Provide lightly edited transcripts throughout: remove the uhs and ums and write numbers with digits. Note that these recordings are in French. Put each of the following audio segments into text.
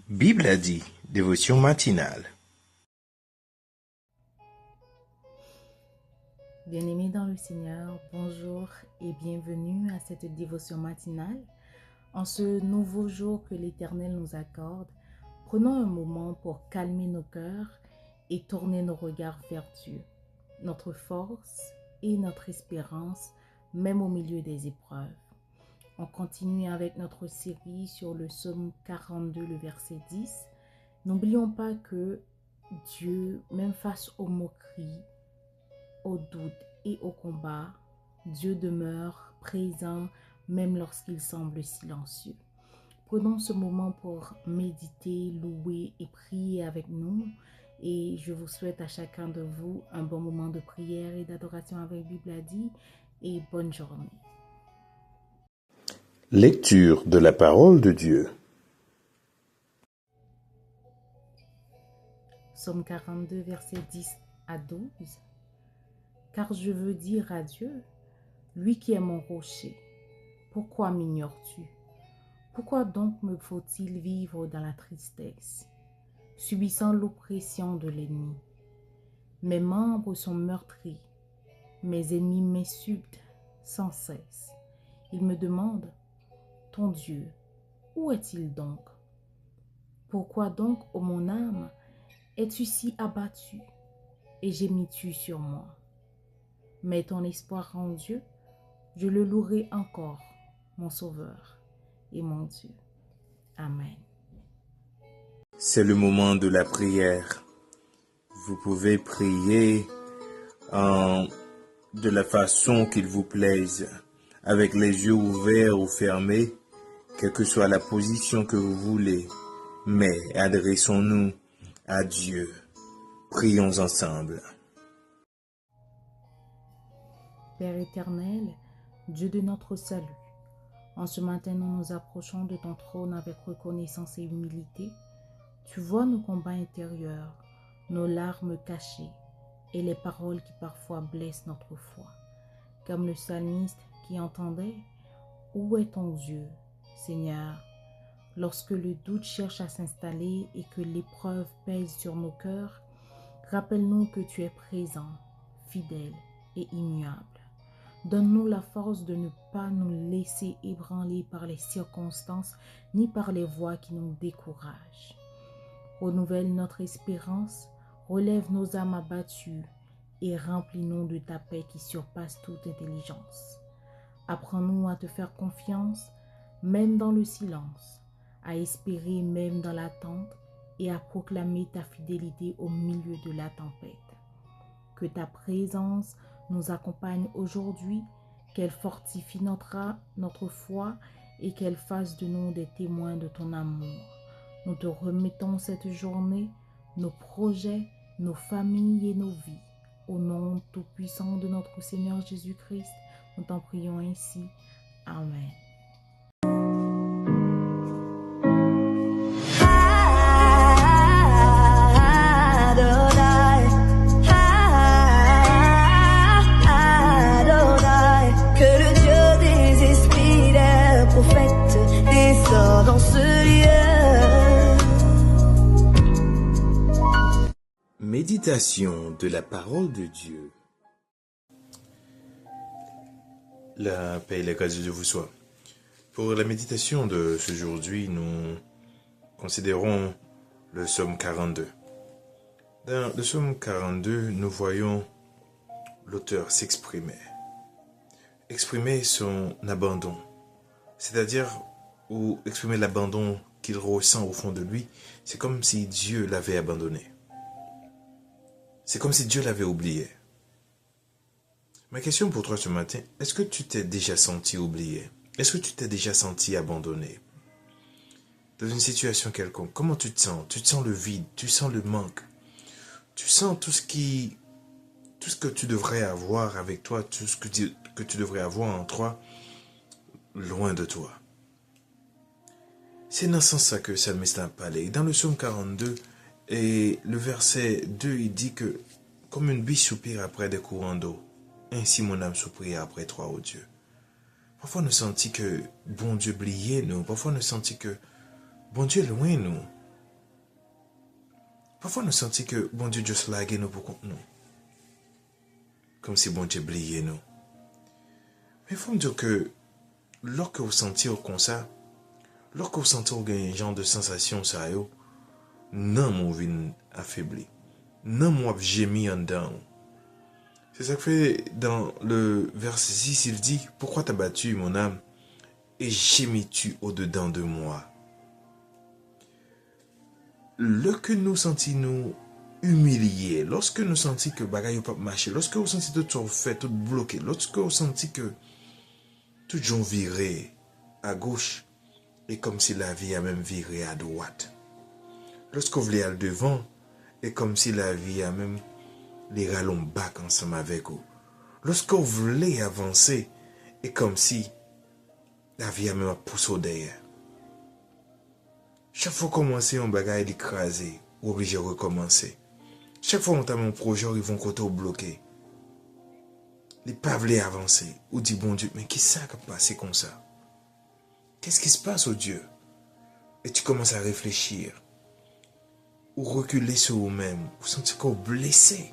Bible a dit, dévotion matinale. Bien-aimés dans le Seigneur, bonjour et bienvenue à cette dévotion matinale. En ce nouveau jour que l'Éternel nous accorde, prenons un moment pour calmer nos cœurs et tourner nos regards vers Dieu, notre force et notre espérance, même au milieu des épreuves. On continue avec notre série sur le psaume 42, le verset 10. N'oublions pas que Dieu, même face aux moqueries, aux doutes et au combat, Dieu demeure présent même lorsqu'il semble silencieux. Prenons ce moment pour méditer, louer et prier avec nous. Et je vous souhaite à chacun de vous un bon moment de prière et d'adoration avec Bible a dit et bonne journée. Lecture de la parole de Dieu. Psaume 42, versets 10 à 12. Car je veux dire à Dieu, lui qui est mon rocher, pourquoi m'ignores-tu? Pourquoi donc me faut-il vivre dans la tristesse, subissant l'oppression de l'ennemi? Mes membres sont meurtris, mes ennemis m'insultent sans cesse. Ils me demandent, ton Dieu, où est-il donc? Pourquoi donc, ô mon âme, es-tu si abattu et gémis-tu sur moi? Mets ton espoir en Dieu, je le louerai encore, mon Sauveur et mon Dieu. Amen. C'est le moment de la prière. Vous pouvez prier de la façon qu'il vous plaise, avec les yeux ouverts ou fermés, quelle que soit la position que vous voulez. Mais adressons-nous à Dieu. Prions ensemble. Père éternel, Dieu de notre salut, en ce matin nous nous approchons de ton trône avec reconnaissance et humilité. Tu vois nos combats intérieurs, nos larmes cachées et les paroles qui parfois blessent notre foi. Comme le psalmiste qui entendait « Où est ton Dieu, Seigneur ?» Lorsque le doute cherche à s'installer et que l'épreuve pèse sur nos cœurs, rappelle-nous que tu es présent, fidèle et immuable. Donne-nous la force de ne pas nous laisser ébranler par les circonstances ni par les voix qui nous découragent. Renouvelle notre espérance, relève nos âmes abattues et remplis-nous de ta paix qui surpasse toute intelligence. Apprends-nous à te faire confiance, même dans le silence, à espérer même dans l'attente et à proclamer ta fidélité au milieu de la tempête. Que ta présence nous accompagne aujourd'hui, qu'elle fortifie notre foi et qu'elle fasse de nous des témoins de ton amour. Nous te remettons cette journée, nos projets, nos familles et nos vies. Au nom tout-puissant de notre Seigneur Jésus-Christ, nous t'en prions ainsi. Amen. Dans ce lieu. Méditation de la parole de Dieu. La paix et la grâce de Dieu vous soient. Pour la méditation de ce jour-ci, nous considérons le psaume 42. Dans le psaume 42, nous voyons l'auteur s'exprimer son abandon, c'est-à-dire ou exprimer l'abandon qu'il ressent au fond de lui. C'est comme si Dieu l'avait abandonné. C'est comme si Dieu l'avait oublié. Ma question pour toi ce matin, est-ce que tu t'es déjà senti oublié? Est-ce que tu t'es déjà senti abandonné? Dans une situation quelconque, comment tu te sens? Tu te sens le vide, tu sens le manque. Tu sens tout ce que tu devrais avoir avec toi, tout ce que tu devrais avoir en toi, loin de toi. C'est dans ce sens que le psalmiste a parlé. Dans le psaume 42, et le verset 2, il dit que « Comme une biche soupire après des courants d'eau, ainsi mon âme soupire après toi, ô Dieu. » Parfois nous sentons que bon Dieu oublié nous, parfois nous sentons que bon Dieu est loin nous. Parfois, nous sentons que bon Dieu juste lagué nous pour contre nous. Comme si bon Dieu oubliait nous. Mais il faut me dire que lorsque vous sentez comme ça, lorsque vous sentez un genre de sensation, ça y est, non, mon vie affaibli. Non, moi, j'ai mis en dedans. C'est ça que fait dans le verset 6, il dit, pourquoi t'as battu mon âme et gémis-tu au-dedans de moi? Lorsque nous sentons nous humiliés, lorsque nous sentons que bagaille n'a pas marché, lorsque vous sentez tout ça fait, tout bloqué, lorsque vous sentez que tout gens viré à gauche et comme si la vie a même viré à droite. Lorsque vous voulez aller devant et comme si la vie a même les rallons back ensemble avec vous. Lorsque vous voulez avancer et comme si la vie a même poussé derrière. Chaque fois qu'on commence un bagage d'écraser, ou obligé de recommencer. Chaque fois qu'on a un projet, ils vont côté bloqué. Les pas veulent avancer. Ou dit bon Dieu, mais qu'est-ce qui s'est passé comme ça? Qu'est-ce qui se passe au Dieu? Et tu commences à réfléchir. Ou reculer sur vous-même. Ou sentir qu'on est blessé.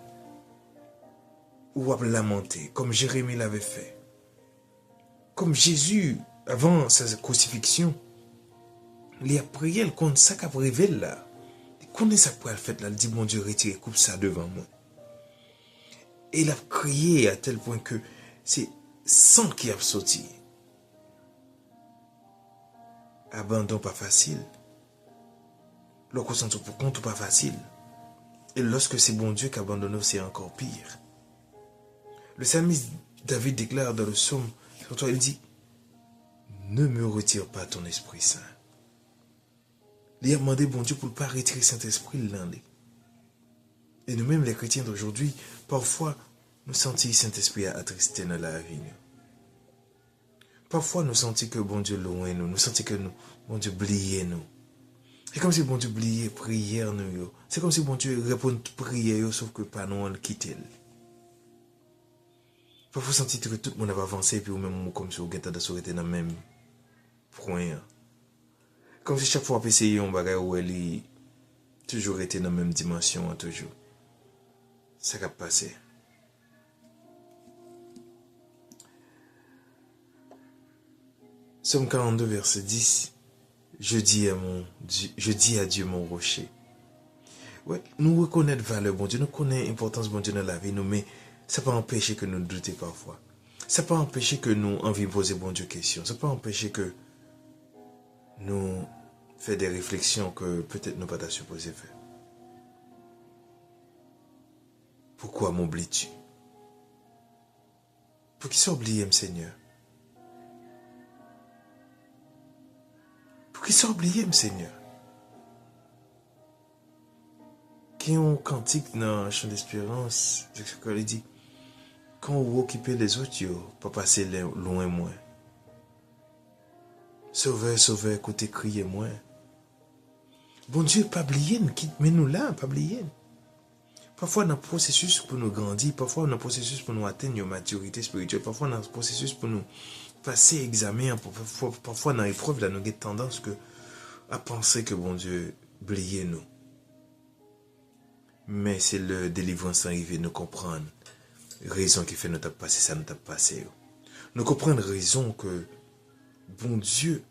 Ou à lamenter, comme Jérémie l'avait fait. Comme Jésus, avant sa crucifixion, il a prié, il connaît ça qu'a privé là. Il connaît ça pour le fait là. Il dit, mon Dieu, retire, coupe ça devant moi. Et il a crié à tel point que c'est sang qui a sauté. Abandon pas facile. Lorsqu'on sent pour compte pas facile. Et lorsque c'est bon Dieu qui abandonne, c'est encore pire. Le psalmiste David déclare dans le psaume, il dit, ne me retire pas ton Esprit Saint. Il a demandé bon Dieu pour ne pas retirer Saint-Esprit l'un. Et nous-mêmes, les chrétiens d'aujourd'hui, parfois, nous sentons Saint-Esprit attristé dans la vie. Parfois, nous sentons que bon Dieu loin nous. Nous sentons que bon Dieu oublié nous. C'est comme si bon Dieu oubliait prière nous. C'est comme si bon Dieu répond à prière, sauf que pas nous, on le quitte. Parfois, vous sentez que tout le monde va avancer, puis vous-même, comme si vous étiez dans le même point. Comme si chaque fois vous essayez un bagage où elle est toujours été dans la même dimension, toujours. Ça va passer. Somme 42, verset 10. Je dis à Dieu mon rocher. Ouais, nous reconnaissons la valeur, bon Dieu, nous connaissons l'importance, bon Dieu, dans la vie, nous, mais ça peut empêcher que nous doutions parfois. Ça peut empêcher que nous envions poser, bon Dieu, questions. Ça peut empêcher que nous fassions des réflexions que peut-être nous pas supposé faire. Pourquoi m'oublies-tu? Pour qui s'oublier, Seigneur? Pour qui s'oublier, Seigneur? Qui ont un cantique dans le chant d'espérance, il dit, quand vous occupez les autres, pas passer loin moins. Sauveur, sauveur, écoutez, criez moins. Bon Dieu, pas oublier, mais nous là, pas oublier. Parfois, dans le processus pour nous grandir, parfois, dans le processus pour nous atteindre une maturité spirituelle, parfois, dans le processus pour nous passer examen, parfois, dans l'épreuve, là, nous avons tendance à penser que bon Dieu, oubliez nous. Mais c'est le délivrance arrivé, nous comprendre. Raison qui fait nous tape passé, ça nous tape passé. Nous comprendre raison que bon Dieu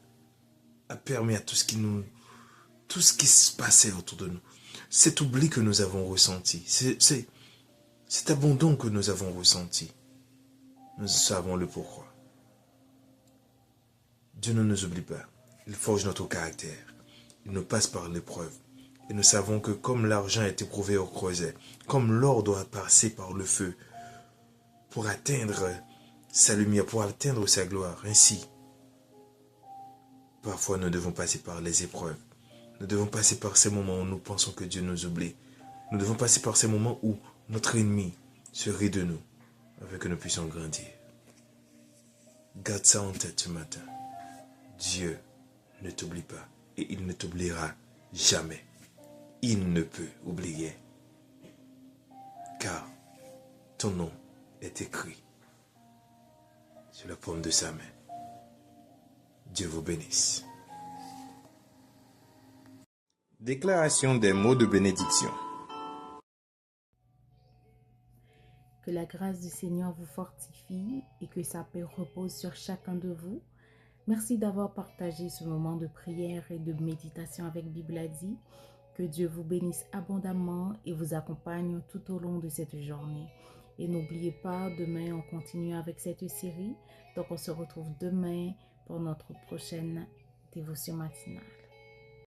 a permis à tout ce qui se passait autour de nous. Cet oubli que nous avons ressenti, cet abandon que nous avons ressenti, nous savons le pourquoi. Dieu ne nous oublie pas. Il forge notre caractère. Il nous passe par l'épreuve. Et nous savons que comme l'argent est éprouvé au creuset, comme l'or doit passer par le feu pour atteindre sa lumière, pour atteindre sa gloire, ainsi, parfois nous devons passer par les épreuves. Nous devons passer par ces moments où nous pensons que Dieu nous oublie. Nous devons passer par ces moments où notre ennemi se rit de nous, afin que nous puissions grandir. Garde ça en tête ce matin. Dieu ne t'oublie pas et il ne t'oubliera jamais. Il ne peut oublier. Car ton nom est écrit sur la paume de sa main. Dieu vous bénisse. Déclaration des mots de bénédiction. Que la grâce du Seigneur vous fortifie et que sa paix repose sur chacun de vous. Merci d'avoir partagé ce moment de prière et de méditation avec Bible a dit. Que Dieu vous bénisse abondamment et vous accompagne tout au long de cette journée. Et n'oubliez pas, demain, on continue avec cette série. Donc, on se retrouve demain pour notre prochaine dévotion matinale.